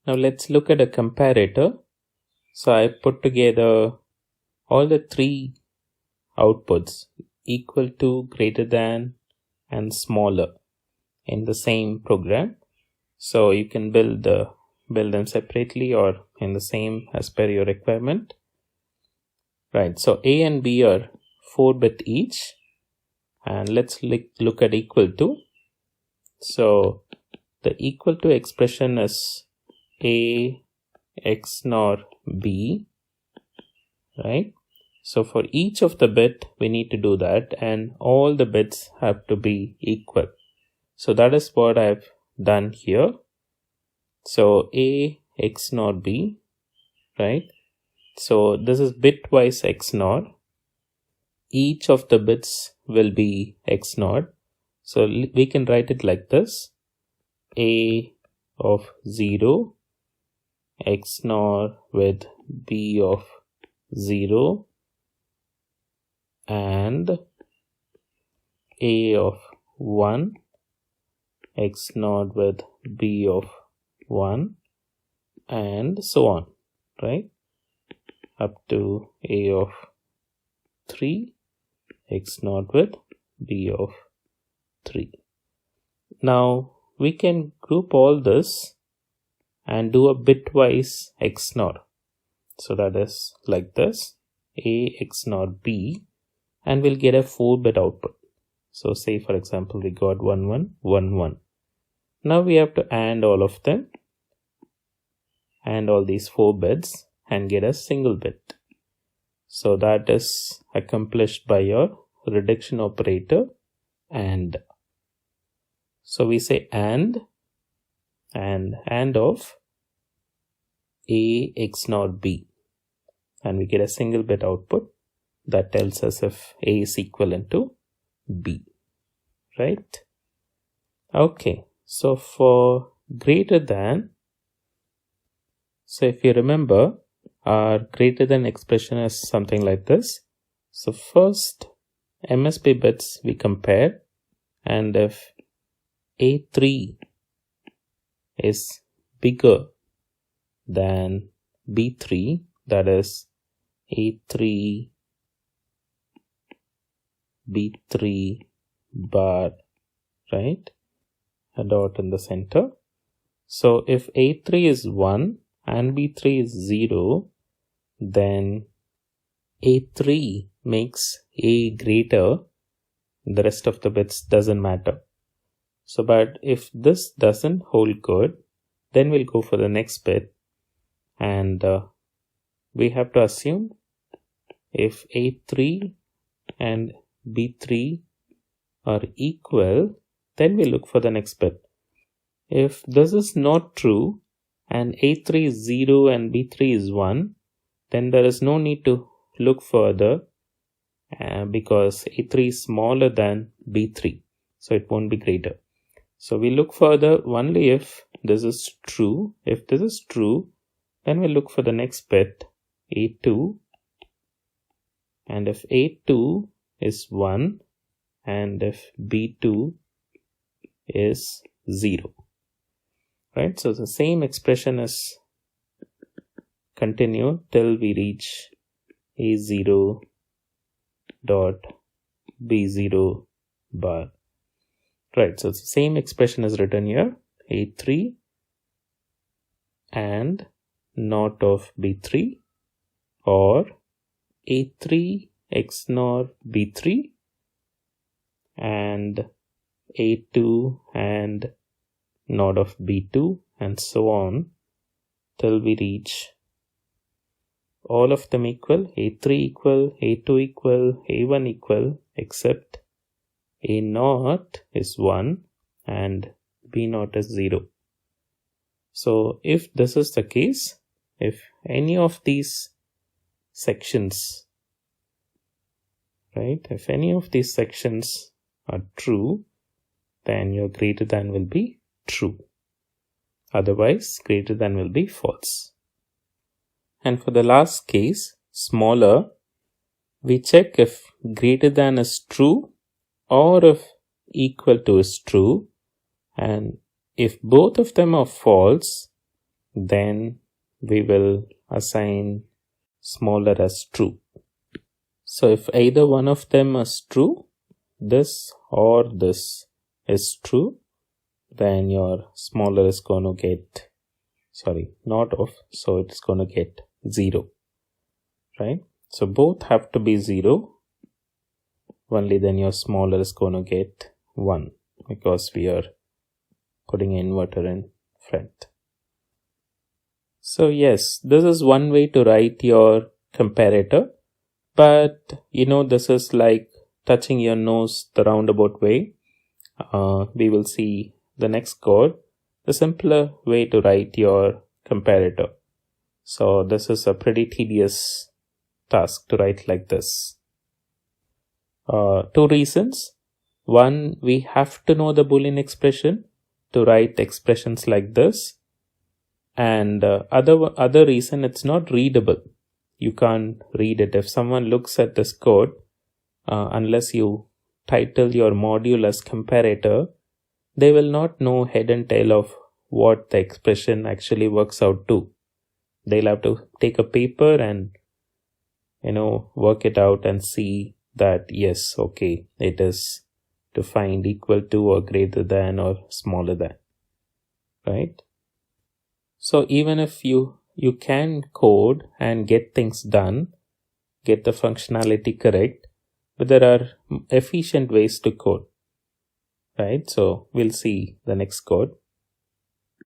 Now let's look at a comparator. So I put together all the three outputs, equal to, greater than, and smaller, in the same program. So you can build them separately or in the same as per your requirement. Right, so A and B are 4-bit each, and let's look at equal to. So the equal to expression is A XNOR B, right? So for each of the bit we need to do that, and all the bits have to be equal. So that is what I've done here. So A XNOR B, right? So this is bitwise XNOR. Each of the bits will be XNOR. So we can write it like this: A of 0 XNOR with B of 0 and A of 1 XNOR with B of 1 and so on, right? Up to A of 3 XNOR with B of 3. Now we can group all this and do a bitwise XNOR. So that is like this: A XNOR B, and we'll get a 4-bit output. So say for example we got 1 1 1 1. Now we have to AND all of them, and all these 4 bits, and get a single bit. So that is accomplished by your reduction operator AND. So we say AND of A XNOR B, and we get a single bit output that tells us if A is equivalent to B, right? Okay, so for greater than, so if you remember, our greater than expression is something like this. So first MSB bits we compare, and if A3 is bigger than B3, that is A3 B3 bar, right? A dot in the center. So if A3 is 1 and B3 is 0, then A3 makes A greater, the rest of the bits doesn't matter. So but if this doesn't hold good, then we'll go for the next bit, and we have to assume if A3 and B3 are equal, then we look for the next bit. If this is not true and A3 is 0 and B3 is 1, then there is no need to look further because A3 is smaller than B3, so it won't be greater. So we look further only if this is true. If this is true, then we look for the next bit, A2, and if A2 is 1 and if B2 is 0, right? So the same expression is continued till we reach A0 dot B0 bar, right? So it's the same expression is written here: A3 and not of B3, or A3 XNOR B3 and A2 and not of B2, and so on till we reach all of them equal: A3 equal, A2 equal, A1 equal, except A0 is 1 and B0 is 0. So if this is the case, if any of these sections, right, if any of these sections are true, then your greater than will be true. Otherwise, greater than will be false. And for the last case, smaller, we check if greater than is true or if equal to is true, and if both of them are false, then we will assign smaller as true. So if either one of them is true, this or this is true, then your smaller is going to get, not off, so it's going to get 0, right? So both have to be 0, only then your smaller is going to get 1, because we are putting inverter in front. So yes, this is one way to write your comparator, but this is like touching your nose the roundabout way. We will see the next code, the simpler way to write your comparator. So this is a pretty tedious task to write like this. 2 reasons. One, we have to know the Boolean expression to write expressions like this. And other reason, it's not readable. You can't read it. If someone looks at this code, unless you title your module as comparator, they will not know head and tail of what the expression actually works out to. They'll have to take a paper and work it out and see that yes, okay, it is to find equal to or greater than or smaller than, right? So even if you can code and get things done, get the functionality correct, but there are efficient ways to code, right? So we'll see the next code.